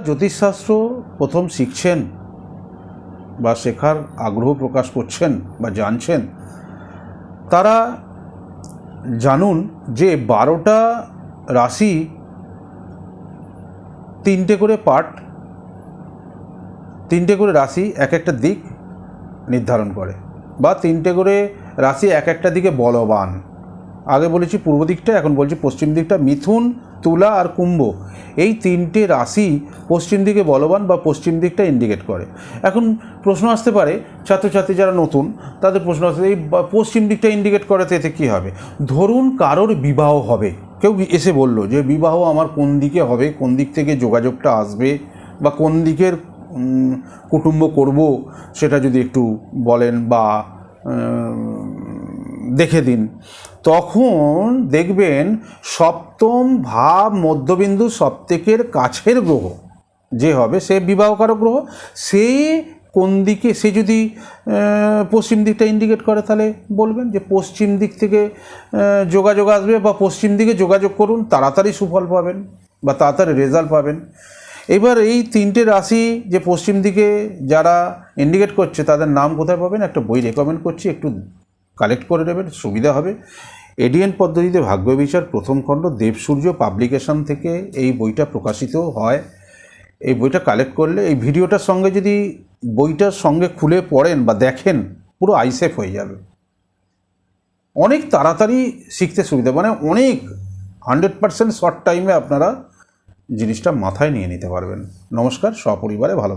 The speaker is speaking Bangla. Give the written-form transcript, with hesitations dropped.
জ্যোতিষশাস্ত্র প্রথম শিখছেন বা শেখার আগ্রহ প্রকাশ করছেন বা জানছেন, তারা জানুন যে 12টা রাশি 3টে করে পার্ট, 3টে করে রাশি এক একটা দিক নির্ধারণ করে, বা 3টে করে রাশি এক একটা দিকে বলবান। আগে বলেছি পূর্ব দিকটা, এখন বলছি পশ্চিম দিকটা। মিথুন, তুলা আর কুম্ভ, এই 3টে রাশি পশ্চিম দিকে বলবান বা পশ্চিম দিকটা ইন্ডিকেট করে। এখন প্রশ্ন আসতে পারে, ছাত্রছাত্রী যারা নতুন তাদের প্রশ্ন আসতে, এই পশ্চিম দিকটা ইন্ডিকেট করে তো এতে কী হবে? ধরুন কারোর বিবাহ হবে, কেউ এসে বলল যে বিবাহ আমার কোন দিকে হবে, কোন দিক থেকে যোগাযোগটা আসবে, বা কোন দিকের কুটুম্ব করব সেটা যদি একটু বলেন বা দেখে দিন। তখন দেখবেন সপ্তম ভাব মধ্যবিন্দু সবথেকের কাছের গ্রহ যে হবে, সে বিবাহকারক গ্রহ, সে কোন দিকে, সে যদি পশ্চিম দিকটা ইন্ডিকেট করে তাহলে বলবেন যে পশ্চিম দিক থেকে যোগাযোগ আসবে বা পশ্চিম দিকে যোগাযোগ করুন, তাড়াতাড়ি সুফল পাবেন বা তাড়াতাড়ি রেজাল্ট পাবেন। এবার এই 3টে রাশি যে পশ্চিম দিকে যারা ইন্ডিকেট করছে তাদের নাম কোথায় পাবেন? একটা বই রেকমেন্ড করছি, একটু কালেক্ট করে নেবেন, সুবিধা হবে। এডিএন পদ্ধতিতে ভাগ্য বিচার প্রথম খণ্ড, দেবসূর্য পাবলিকেশন থেকে এই বইটা প্রকাশিত হয়। এই বইটা কালেক্ট করলে, এই ভিডিওটার সঙ্গে যদি বইটার সঙ্গে খুলে পড়েন বা দেখেন, পুরো আইসেফ হয়ে যাবে। অনেক তাড়াতাড়ি শিখতে সুবিধা, মানে অনেক 100% শর্ট টাইমে আপনারা জিনিসটা মাথায় নিয়ে নিতে পারবেন। নমস্কার, সপরিবারে ভালো।